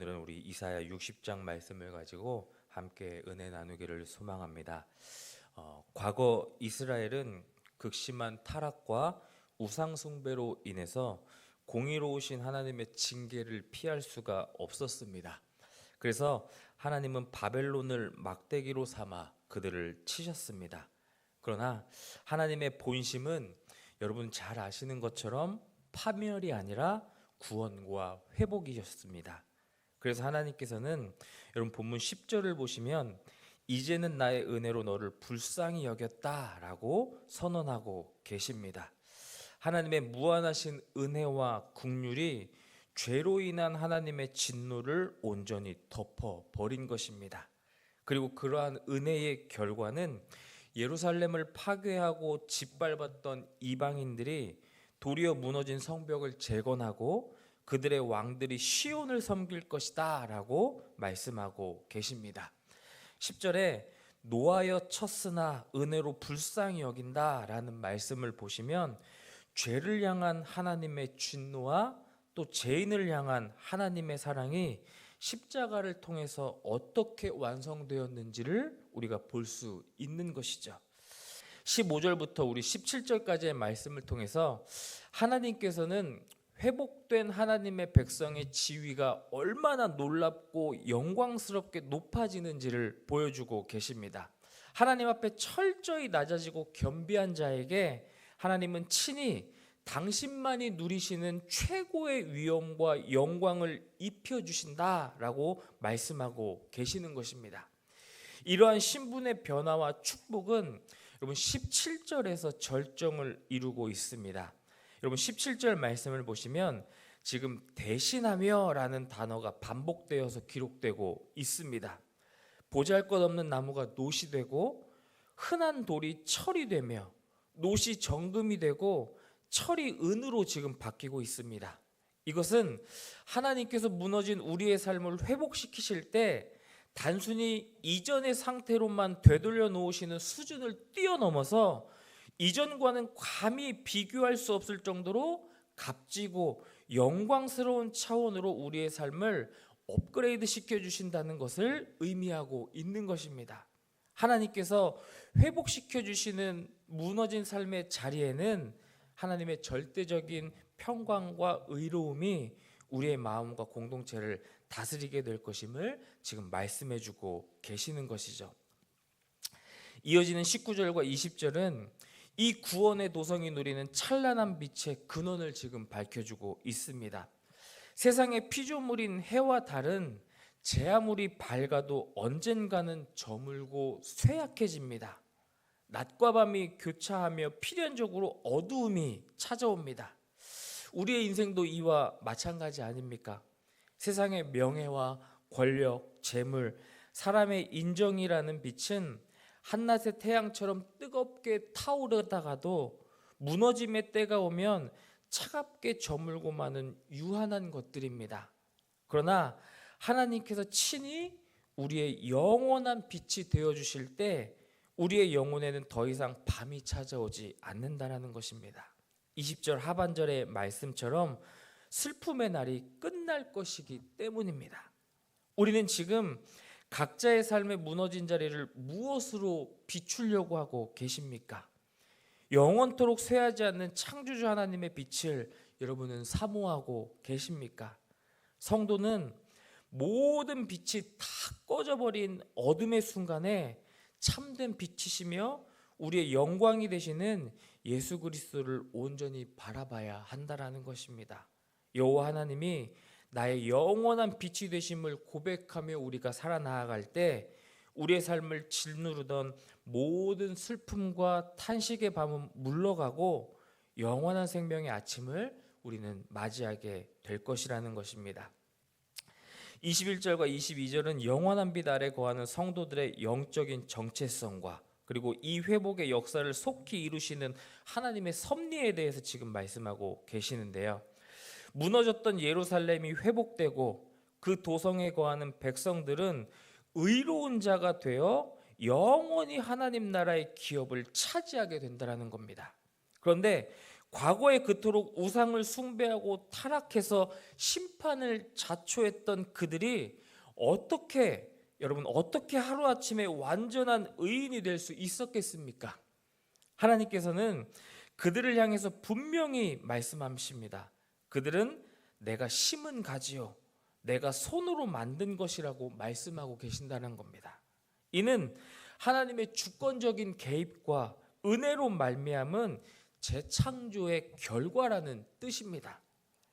오늘은 우리 이사야 60장 말씀을 가지고 함께 은혜 나누기를 소망합니다. 과거 이스라엘은 극심한 타락과 우상 숭배로 인해서 공의로우신 하나님의 징계를 피할 수가 없었습니다. 그래서 하나님은 바벨론을 막대기로 삼아 그들을 치셨습니다. 그러나 하나님의 본심은 여러분 잘 아시는 것처럼 파멸이 아니라 구원과 회복이셨습니다. 그래서 하나님께서는 여러분 본문 10절을 보시면 이제는 나의 은혜로 너를 불쌍히 여겼다라고 선언하고 계십니다. 하나님의 무한하신 은혜와 긍휼이 죄로 인한 하나님의 진노를 온전히 덮어버린 것입니다. 그리고 그러한 은혜의 결과는 예루살렘을 파괴하고 짓밟았던 이방인들이 도리어 무너진 성벽을 재건하고 그들의 왕들이 시온을 섬길 것이다 라고 말씀하고 계십니다. 10절에 노하여 쳤으나 은혜로 불쌍히 여긴다 라는 말씀을 보시면 죄를 향한 하나님의 진노와 또 죄인을 향한 하나님의 사랑이 십자가를 통해서 어떻게 완성되었는지를 우리가 볼 수 있는 것이죠. 15절부터 우리 17절까지의 말씀을 통해서 하나님께서는 회복된 하나님의 백성의 지위가 얼마나 놀랍고 영광스럽게 높아지는지를 보여주고 계십니다. 하나님 앞에 철저히 낮아지고 겸비한 자에게 하나님은 친히 당신만이 누리시는 최고의 위엄과 영광을 입혀주신다라고 말씀하고 계시는 것입니다. 이러한 신분의 변화와 축복은 여러분 17절에서 절정을 이루고 있습니다. 여러분 17절 말씀을 보시면 지금 대신하며 라는 단어가 반복되어서 기록되고 있습니다. 보잘것없는 나무가 노시 되고 흔한 돌이 철이 되며 노시 정금이 되고 철이 은으로 지금 바뀌고 있습니다. 이것은 하나님께서 무너진 우리의 삶을 회복시키실 때 단순히 이전의 상태로만 되돌려 놓으시는 수준을 뛰어넘어서 이전과는 감히 비교할 수 없을 정도로 값지고 영광스러운 차원으로 우리의 삶을 업그레이드 시켜주신다는 것을 의미하고 있는 것입니다. 하나님께서 회복시켜주시는 무너진 삶의 자리에는 하나님의 절대적인 평강과 의로움이 우리의 마음과 공동체를 다스리게 될 것임을 지금 말씀해주고 계시는 것이죠. 이어지는 19절과 20절은 이 구원의 도성이 누리는 찬란한 빛의 근원을 지금 밝혀주고 있습니다. 세상의 피조물인 해와 달은 제 아무리 밝아도 언젠가는 저물고 쇠약해집니다. 낮과 밤이 교차하며 필연적으로 어두움이 찾아옵니다. 우리의 인생도 이와 마찬가지 아닙니까? 세상의 명예와 권력, 재물, 사람의 인정이라는 빛은 한낮의 태양처럼 뜨겁게 타오르다가도 무너짐의 때가 오면 차갑게 저물고 마는 유한한 것들입니다. 그러나 하나님께서 친히 우리의 영원한 빛이 되어주실 때 우리의 영혼에는 더 이상 밤이 찾아오지 않는다라는 것입니다. 20절 하반절의 말씀처럼 슬픔의 날이 끝날 것이기 때문입니다. 우리는 지금 각자의 삶의 무너진 자리를 무엇으로 비추려고 하고 계십니까? 영원토록 쇠하지 않는 창조주 하나님의 빛을 여러분은 사모하고 계십니까? 성도는 모든 빛이 다 꺼져버린 어둠의 순간에 참된 빛이시며 우리의 영광이 되시는 예수 그리스도를 온전히 바라봐야 한다라는 것입니다. 여호와 하나님이 나의 영원한 빛이 되심을 고백하며 우리가 살아나아갈 때 우리의 삶을 짓누르던 모든 슬픔과 탄식의 밤은 물러가고 영원한 생명의 아침을 우리는 맞이하게 될 것이라는 것입니다. 21절과 22절은 영원한 빛 아래 거하는 성도들의 영적인 정체성과 그리고 이 회복의 역사를 속히 이루시는 하나님의 섭리에 대해서 지금 말씀하고 계시는데요. 무너졌던 예루살렘이 회복되고 그 도성에 거하는 백성들은 의로운 자가 되어 영원히 하나님 나라의 기업을 차지하게 된다는 겁니다. 그런데 과거에 그토록 우상을 숭배하고 타락해서 심판을 자초했던 그들이 어떻게 하루아침에 완전한 의인이 될 수 있었겠습니까? 하나님께서는 그들을 향해서 분명히 말씀하십니다. 그들은 내가 심은 가지요 내가 손으로 만든 것이라고 말씀하고 계신다는 겁니다. 이는 하나님의 주권적인 개입과 은혜로 말미암은 재창조의 결과라는 뜻입니다.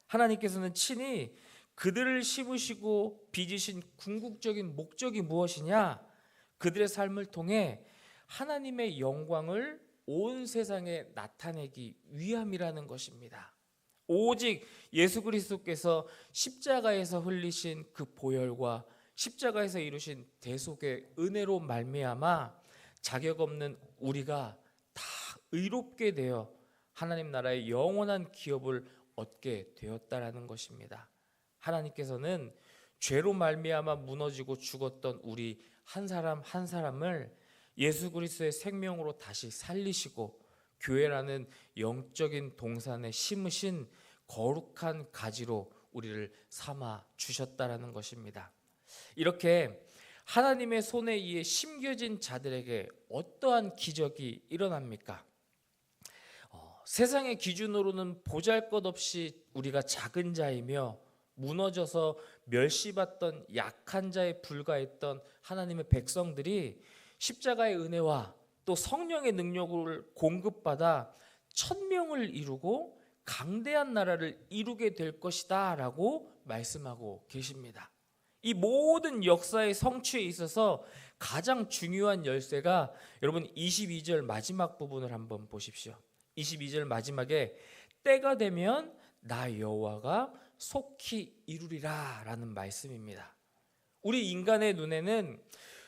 하나님께서는 친히 그들을 심으시고 빚으신 궁극적인 목적이 무엇이냐? 그들의 삶을 통해 하나님의 영광을 온 세상에 나타내기 위함이라는 것입니다. 오직 예수 그리스도께서 십자가에서 흘리신 그 보혈과 십자가에서 이루신 대속의 은혜로 말미암아 자격 없는 우리가 다 의롭게 되어 하나님 나라의 영원한 기업을 얻게 되었다라는 것입니다. 하나님께서는 죄로 말미암아 무너지고 죽었던 우리 한 사람 한 사람을 예수 그리스도의 생명으로 다시 살리시고 교회라는 영적인 동산에 심으신 거룩한 가지로 우리를 삼아 주셨다라는 것입니다. 이렇게 하나님의 손에 의해 심겨진 자들에게 어떠한 기적이 일어납니까? 세상의 기준으로는 보잘것없이 우리가 작은 자이며 무너져서 멸시받던 약한 자에 불과했던 하나님의 백성들이 십자가의 은혜와 또 성령의 능력을 공급받아 천명을 이루고 강대한 나라를 이루게 될 것이다 라고 말씀하고 계십니다. 이 모든 역사의 성취에 있어서 가장 중요한 열쇠가 여러분 22절 마지막 부분을 한번 보십시오. 22절 마지막에 때가 되면 나 여호와가 속히 이루리라 라는 말씀입니다. 우리 인간의 눈에는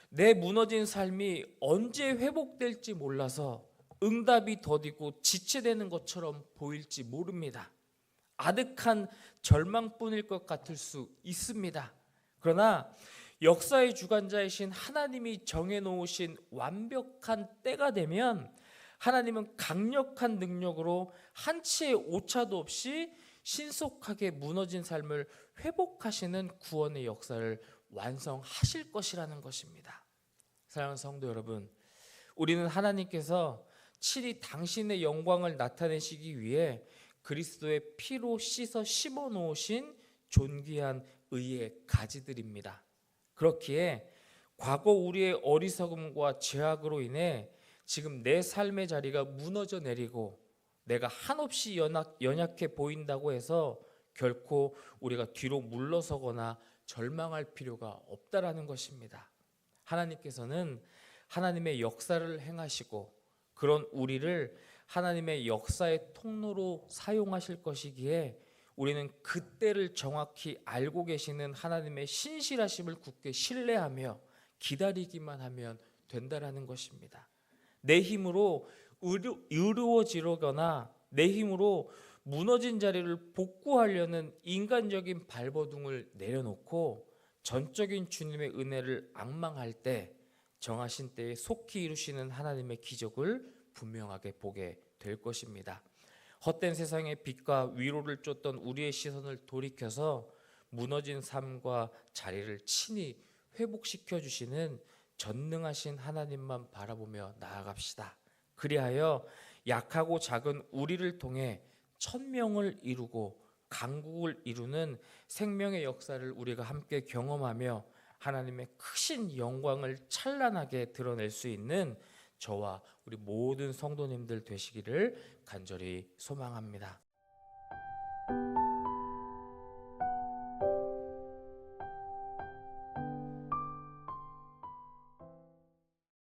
내 무너진 삶이 언제 회복될지 몰라서 응답이 더디고 지체되는 것처럼 보일지 모릅니다. 아득한 절망뿐일 것 같을 수 있습니다. 그러나 역사의 주관자이신 하나님이 정해놓으신 완벽한 때가 되면 하나님은 강력한 능력으로 한치의 오차도 없이 신속하게 무너진 삶을 회복하시는 구원의 역사를 완성하실 것이라는 것입니다. 사랑하는 성도 여러분, 우리는 하나님께서 친히 당신의 영광을 나타내시기 위해 그리스도의 피로 씻어 심어 놓으신 존귀한 의의 가지들입니다. 그렇기에 과거 우리의 어리석음과 죄악으로 인해 지금 내 삶의 자리가 무너져 내리고 내가 한없이 연약해 보인다고 해서 결코 우리가 뒤로 물러서거나 절망할 필요가 없다라는 것입니다. 하나님께서는 하나님의 역사를 행하시고 그런 우리를 하나님의 역사의 통로로 사용하실 것이기에 우리는 그때를 정확히 알고 계시는 하나님의 신실하심을 굳게 신뢰하며 기다리기만 하면 된다라는 것입니다. 내 힘으로 이루어지려거나 내 힘으로 무너진 자리를 복구하려는 인간적인 발버둥을 내려놓고 전적인 주님의 은혜를 앙망할 때 정하신 때에 속히 이루시는 하나님의 기적을 분명하게 보게 될 것입니다. 헛된 세상의 빛과 위로를 쫓던 우리의 시선을 돌이켜서 무너진 삶과 자리를 친히 회복시켜 주시는 전능하신 하나님만 바라보며 나아갑시다. 그리하여 약하고 작은 우리를 통해 천명을 이루고 강국을 이루는 생명의 역사를 우리가 함께 경험하며 하나님의 크신 영광을 찬란하게 드러낼 수 있는 저와 우리 모든 성도님들 되시기를 간절히 소망합니다.